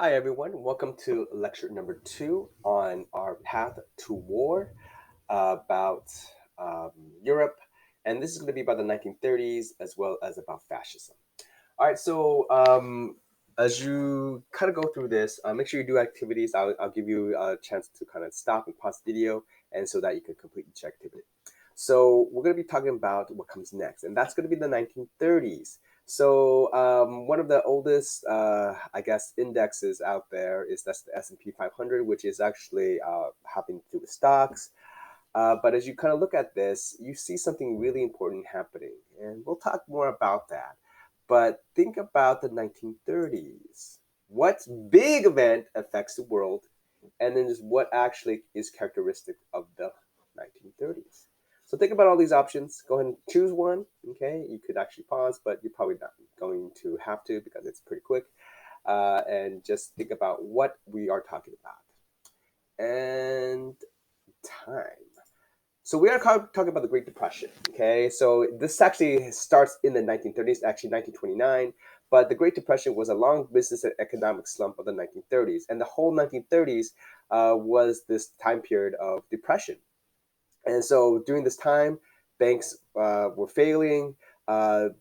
Hi, everyone. Welcome to lecture number two on our path to war about um, Europe. And this is going to be about the 1930s as well as about fascism. All right, so as you kind of go through this, make sure you do activities. I'll give you a chance to kind of stop and pause the video and so that you can complete each activity. So we're going to be talking about what comes next, and that's going to be the 1930s. So one of the oldest, I guess, indexes out there is that's the S&P 500, which is actually having to do with stocks. But as you kind of look at this, you see something really important happening, and we'll talk more about that. But think about the 1930s. What big event affects the world, and then just what actually is characteristic of the 1930s? So think about all these options. Go ahead and choose one. Okay, you could actually pause, but you're probably not going to have to because it's pretty quick. And just think about what we are talking about. And time. So we are talking about the Great Depression. Okay, so this actually starts in the 1930s, actually 1929. But the Great Depression was a long business and economic slump of the 1930s, and the whole 1930s was this time period of depression. And so during this time, banks were failing.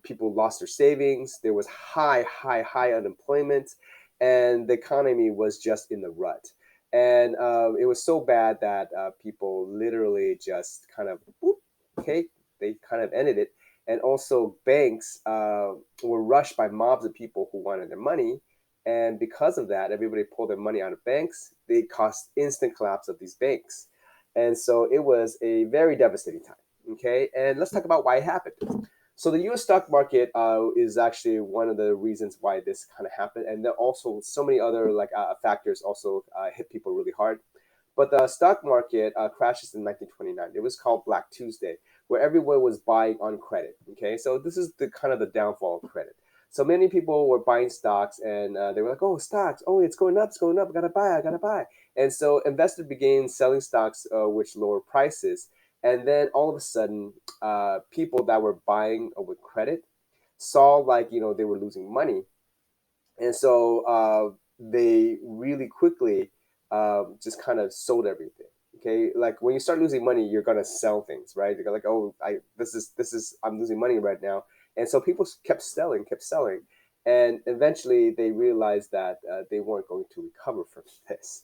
People lost their savings. There was high unemployment, and the economy was just in the rut. And it was so bad that people literally just kind of, whoop, okay, they kind of ended it. And also, banks were rushed by mobs of people who wanted their money. And because of that, everybody pulled their money out of banks. They caused instant collapse of these banks. And so it was a very devastating time. Okay, and let's talk about why it happened. So the U.S. stock market is actually one of the reasons why this kind of happened, and there are also so many other factors also hit people really hard. But the stock market crashes in 1929. It was called Black Tuesday, where everyone was buying on credit. Okay, so this is the kind of the downfall of credit. So many people were buying stocks, and they were like, "Oh, stocks! Oh, it's going up! I gotta buy! I gotta buy!" And so investors began selling stocks which lower prices, and then all of a sudden, people that were buying with credit saw they were losing money, and so they really quickly just kind of sold everything. Okay, like when you start losing money, you're gonna sell things, right? You're like, oh, I this is I'm losing money right now, and so people kept selling, and eventually they realized that they weren't going to recover from this.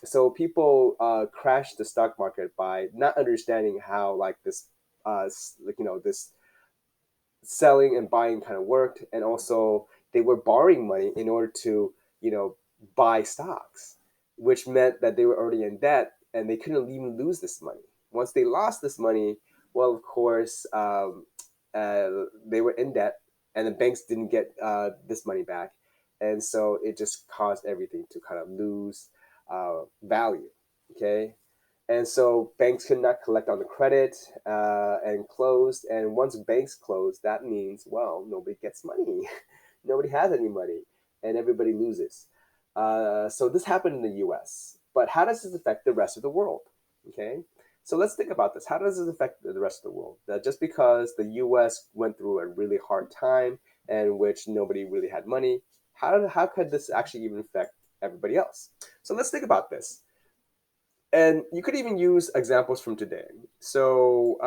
So people crashed the stock market by not understanding how this this selling and buying kind of worked, and also they were borrowing money in order to buy stocks, which meant that they were already in debt and they couldn't even lose this money. Once they lost this money, well, of course, they were in debt, and the banks didn't get this money back, and so it just caused everything to kind of lose value. Okay, and so banks could not collect on the credit and closed. And once banks close, that means, well, nobody gets money. Nobody has any money, and everybody loses. So this happened in the US. But how does this affect the rest of the world? Okay. So let's think about this. How does this affect the rest of the world? Just because the US went through a really hard time in which nobody really had money, how could this actually even affect everybody else? So let's think about this, and you could even use examples from today. So,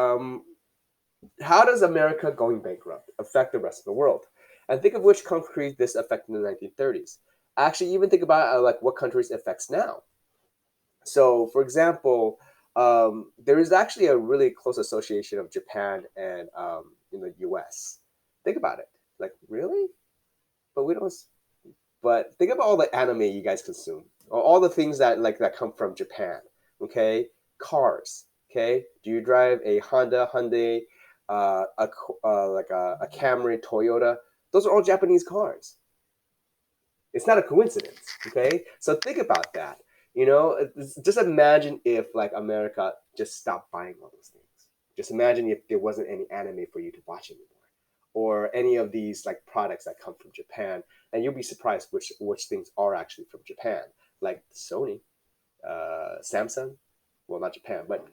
how does America going bankrupt affect the rest of the world? And think of which countries this affected in the 1930s. Actually, even think about what countries it affects now. So, for example, there is actually a really close association of Japan and in the U.S. Think about it. Like, really? But we don't. But think about all the anime you guys consume, or all the things that come from Japan. Okay, cars. Okay, do you drive a Honda, Hyundai, a Camry, Toyota? Those are all Japanese cars. It's not a coincidence. Okay, so think about that. Just imagine if America just stopped buying all those things. Just imagine if there wasn't any anime for you to watch anymore, or any of these products that come from Japan, and you'll be surprised which things are actually from Japan, like Sony, Samsung. Well, not Japan, but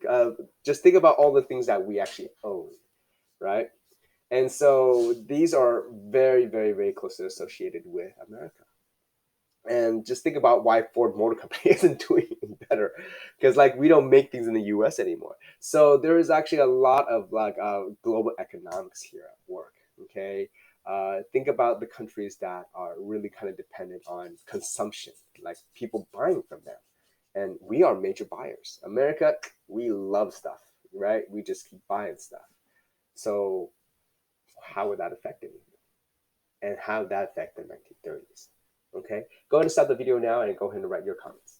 just think about all the things that we actually own, right? And so these are very, very, very closely associated with America. And just think about why Ford Motor Company isn't doing better, because like we don't make things in the U.S. anymore. So there is actually a lot of like global economics here at work. Okay, think about the countries that are really kind of dependent on consumption, like people buying from them, and we are major buyers. America, we love stuff, right? We just keep buying stuff. So how would that affect anything? And how would that affect the 1930s? Okay, go ahead and stop the video now and go ahead and write your comments.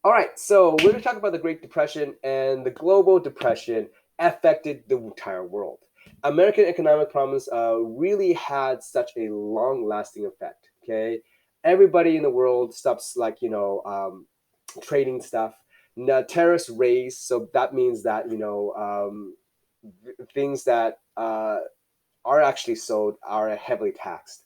All right, so we're going to talk about the Great Depression, and the global depression affected the entire world. American economic problems really had such a long-lasting effect. Okay, everybody in the world stops like trading stuff. Now, tariffs raised, so that means that things that are actually sold are heavily taxed.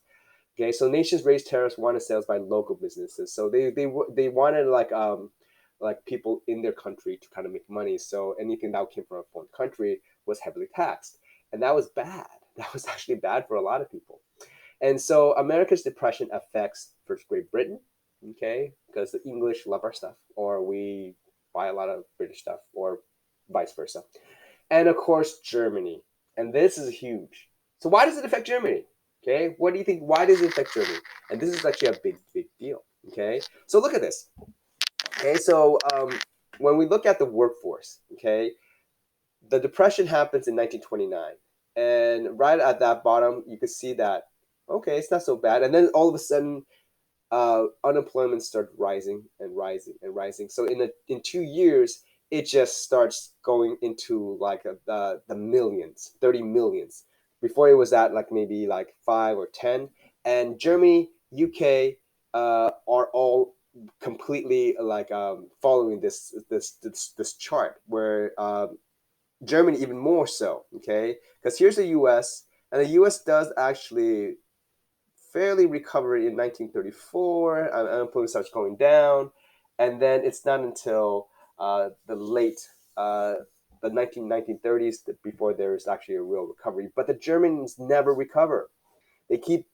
Okay, so nations raised tariffs, wanted sales by local businesses. So they wanted like people in their country to kind of make money. So anything that came from a foreign country was heavily taxed, and that was bad. That was actually bad for a lot of people. And so America's depression affects first Great Britain, okay, because the English love our stuff, or we buy a lot of British stuff, or vice versa, and of course Germany. And this is huge. So why does it affect Germany? Okay, what do you think? Why does it affect Germany? And this is actually a big deal. Okay, so look at this. Okay, so when we look at the workforce, okay, the depression happens in 1929, and right at that bottom, you can see that okay, it's not so bad, and then all of a sudden unemployment started rising and rising and rising. So in 2 years, it just starts going into like the millions, 30 millions. Before it was at like maybe like 5 or 10, and Germany, UK are all completely like following this chart where Germany even more so. Okay, because here's the U.S. and the U.S. does actually fairly recovered in 1934. Unemployment starts going down, and then it's not until the late the 1930s before there's actually a real recovery. But the Germans never recover. They keep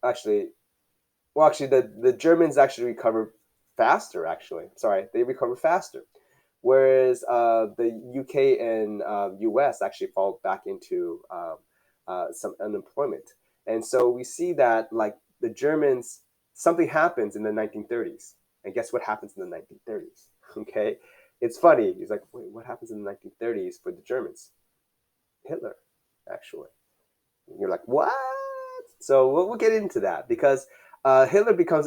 actually actually the Germans actually recover faster. Actually, sorry, they recover faster, whereas the UK and US actually fall back into some unemployment. And so we see that like the Germans, something happens in the 1930s, and guess what happens in the 1930s? Okay, it's funny. He's like, wait, what happens in the 1930s for the Germans? Hitler, actually. You're like, what? So we'll get into that because Hitler becomes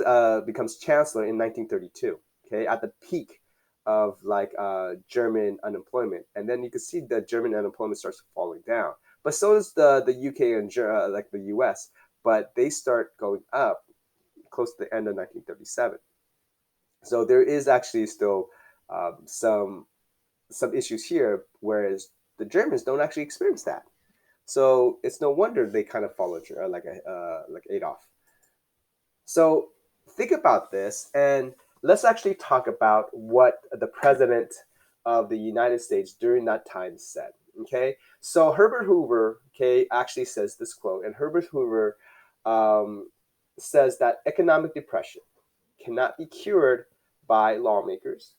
chancellor in 1932. Okay, at the peak of like German unemployment, and then you can see that German unemployment starts falling down. But so does the UK and like the US, but they start going up close to the end of 1937. So there is actually still some issues here, whereas the Germans don't actually experience that. So it's no wonder they kind of followed like Adolf. So think about this, and let's actually talk about what the president of the United States during that time said. Okay, so Herbert Hoover, okay, actually says this quote, and Herbert Hoover um, says that economic depression cannot be cured by lawmakers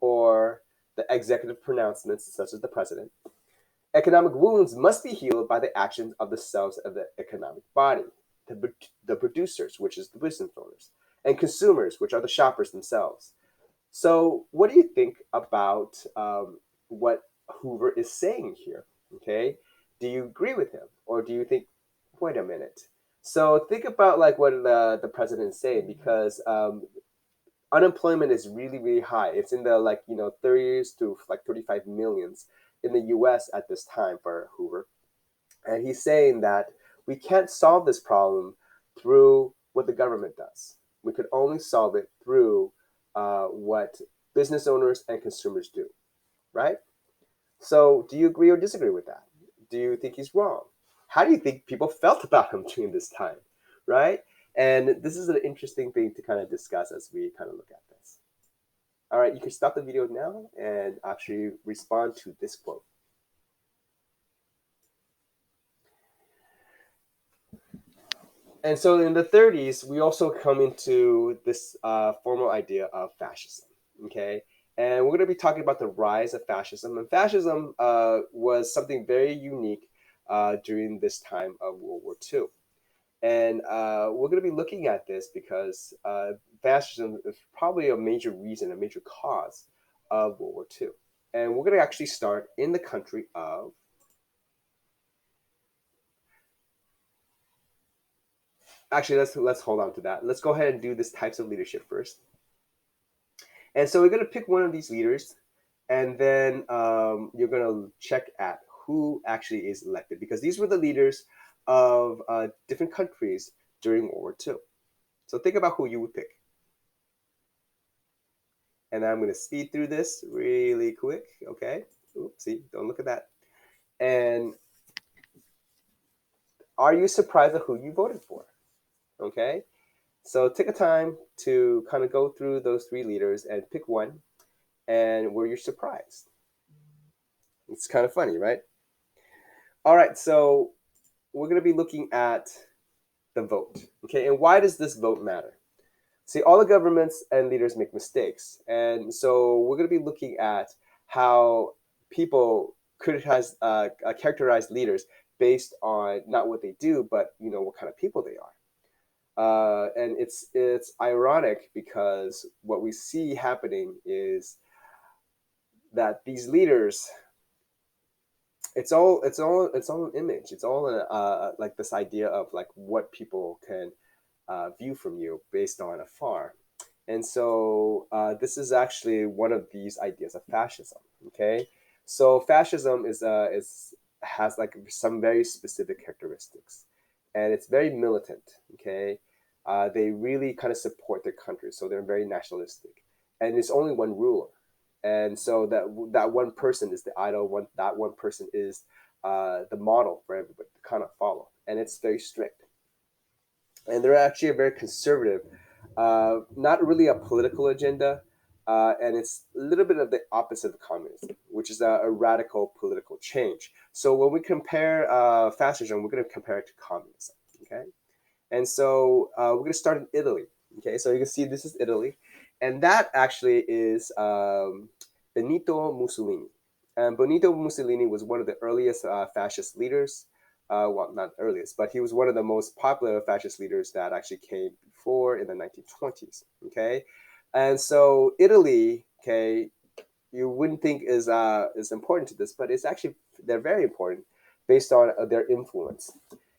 or the executive pronouncements such as the president. Economic wounds must be healed by the actions of the cells of the economic body, the producers, which is the business owners, and consumers, which are the shoppers themselves. So, what do you think about what Hoover is saying here? Okay, do you agree with him, or do you think, wait a minute? So, think about like what the president is saying, because unemployment is really high. It's in the like 30s to like 35 millions in the U.S. at this time for Hoover, and he's saying that we can't solve this problem through what the government does. We could only solve it through what business owners and consumers do, right? So, do you agree or disagree with that? Do you think he's wrong? How do you think people felt about him during this time, right? And this is an interesting thing to kind of discuss as we kind of look at this. All right, you can stop the video now and actually respond to this quote. And so in the 30s, we also come into this formal idea of fascism. Okay. And we're going to be talking about the rise of fascism. And fascism was something very unique during this time of World War II. And we're going to be looking at this because fascism is probably a major reason, a major cause of World War II. And we're going to actually start in the country of. Actually, let's hold on to that. Let's go ahead and do this types of leadership first. And so we're going to pick one of these leaders, and then you're going to check at who actually is elected because these were the leaders of different countries during World War II. So think about who you would pick. And I'm going to speed through this really quick. Okay. Oopsie, don't look at that. And are you surprised at who you voted for? Okay. So take a time to kind of go through those three leaders and pick one and where you're surprised. It's kind of funny, right? All right. So we're going to be looking at the vote. Okay. And why does this vote matter? See, all the governments and leaders make mistakes. And so we're going to be looking at how people criticize, characterize leaders based on not what they do, but what kind of people they are. And it's ironic because what we see happening is that these leaders, it's all an image. It's all like this idea of like what people can view from you based on afar. And so this is actually one of these ideas of fascism. Okay, so fascism is has like some very specific characteristics, and it's very militant. Okay, they really kind of support their country, so they're very nationalistic, and it's only one ruler, and so that one person is the idol. That one person is the model for everybody to kind of follow, and it's very strict, and they're actually a very conservative, not really a political agenda, and it's a little bit of the opposite of communism, which is a radical political change. So when we compare fascism, we're going to compare it to communism. Okay, and so we're going to start in Italy. Okay, so you can see this is Italy, and that actually is Benito Mussolini. And Benito Mussolini was one of the earliest fascist leaders. Well, not earliest, but he was one of the most popular fascist leaders that actually came before in the 1920s. Okay, and so Italy, okay, you wouldn't think is important to this, but it's actually they're very important based on their influence.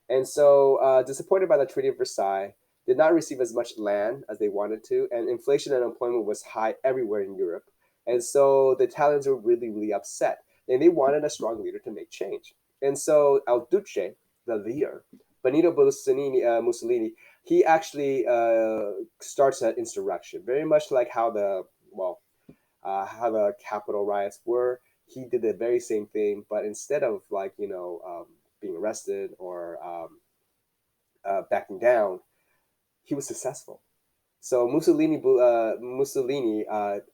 And so, disappointed by the Treaty of Versailles, did not receive as much land as they wanted to, and inflation and unemployment was high everywhere in Europe. And so the Italians were really, really upset, and they wanted a strong leader to make change. And so El Duce, the leader, Benito Mussolini, he actually starts an insurrection, very much like how the Capitol riots were. He did the very same thing, but instead of like being arrested or backing down, he was successful. So Mussolini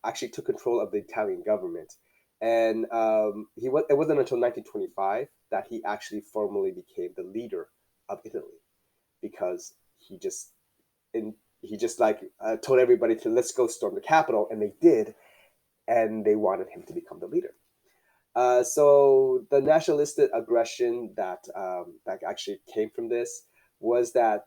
actually took control of the Italian government, and it wasn't until 1925 that he actually formally became the leader of Italy because he just and he just like told everybody to let's go storm the Capitol, and they did, and they wanted him to become the leader. So the nationalistic aggression that actually came from this was that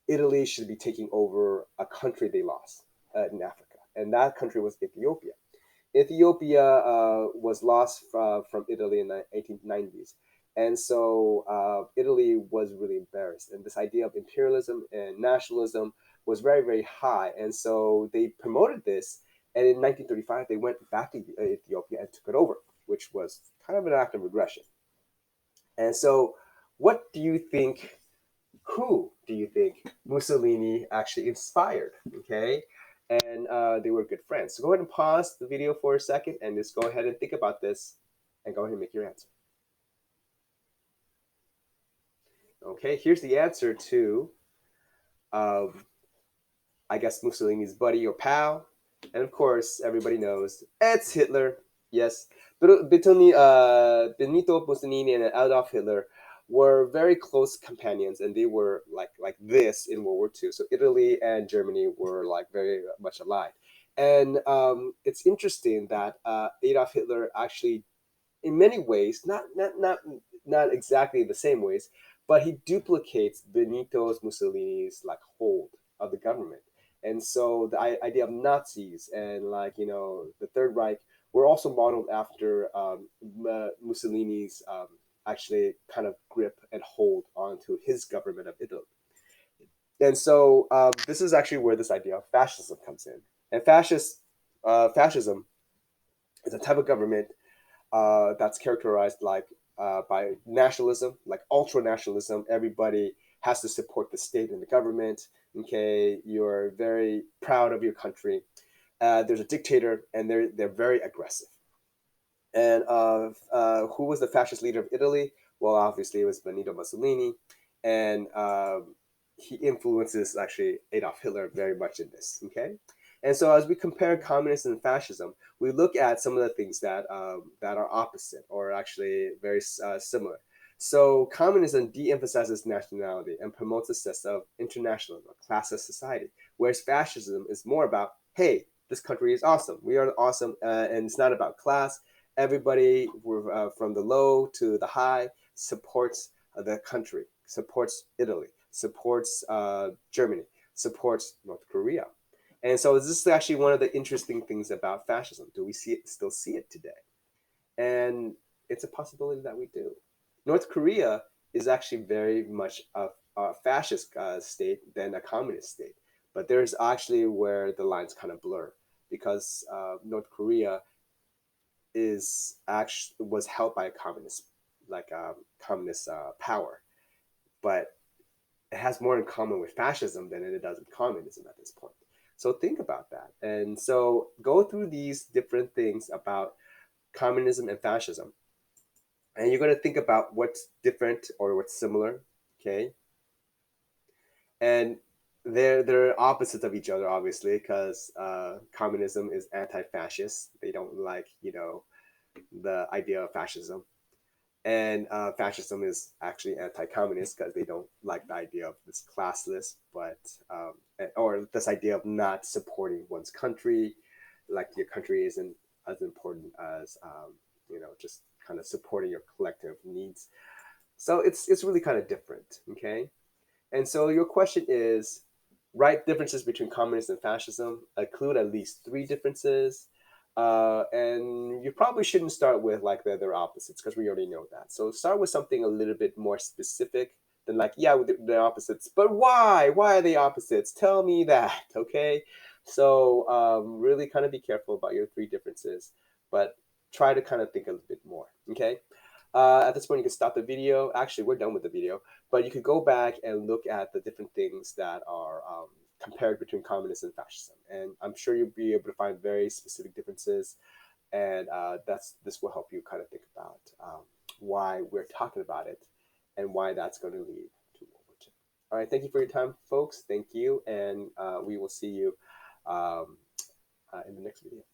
Italy should be taking over a country they lost in Africa, and that country was Ethiopia. Ethiopia was lost from Italy in the 1890s, and so Italy was really embarrassed, and this idea of imperialism and nationalism was very, very high, and so they promoted this. And in 1935, they went back to Ethiopia and took it over, which was kind of an act of aggression. And so, what do you think who do you think Mussolini actually inspired? Okay, and they were good friends. So go ahead and pause the video for a second and just go ahead and think about this, and go ahead and make your answer. Okay, here's the answer to, um, I guess Mussolini's buddy or pal, and of course everybody knows it's Hitler. Yes, Benito Mussolini and Adolf Hitler were very close companions, and they were like this in World War II. So Italy and Germany were like very much allied. And it's interesting that Adolf Hitler actually, in many ways, not exactly the same ways, but he duplicates Benito Mussolini's like hold of the government. And so the idea of Nazis and like the Third Reich were also modeled after Mussolini's actually kind of grip and hold onto his government of Italy. And so this is actually where this idea of fascism comes in. And fascism is a type of government that's characterized like by nationalism, like ultra nationalism. Everybody has to support the state and the government. Okay, you're very proud of your country. There's a dictator, and they're very aggressive. And who was the fascist leader of Italy? Well, obviously it was Benito Mussolini, and he influences actually Adolf Hitler very much in this. Okay, and so as we compare communism and fascism, we look at some of the things that are opposite or actually very similar. So communism de-emphasizes nationality and promotes a sense of internationalism, a classless society, whereas fascism is more about, hey, this country is awesome. We are awesome, and it's not about class. Everybody from the low to the high supports the country, supports Italy, supports Germany, supports North Korea. And so this is actually one of the interesting things about fascism. Do we still see it today? And it's a possibility that we do. North Korea is actually very much a fascist state than a communist state. But there's actually where the lines kind of blur, because North Korea is actually was held by a communist, like communist power, but it has more in common with fascism than it does with communism at this point. So think about that, and so go through these different things about communism and fascism, and you're going to think about what's different or what's similar. Okay, and they're opposites of each other, obviously, because communism is anti-fascist. They don't like the idea of fascism, and fascism is actually anti-communist because they don't like the idea of this classless, but or this idea of not supporting one's country, like your country isn't as important as just kind of supporting your collective needs. So it's really kind of different, okay? And so your question is, write differences between communism and fascism, include at least three differences. And you probably shouldn't start with like their opposites because we already know that. So start with something a little bit more specific than like, yeah, they're opposites. But why? Why are they opposites? Tell me that, okay? So really kind of be careful about your three differences, but try to kind of think a little bit more, okay? At this point, you can stop the video. Actually, we're done with the video, but you could go back and look at the different things that are compared between communism and fascism. And I'm sure you'll be able to find very specific differences. And this will help you kind of think about why we're talking about it and why that's going to lead to World War II. All right, thank you for your time, folks. Thank you, and we will see you in the next video.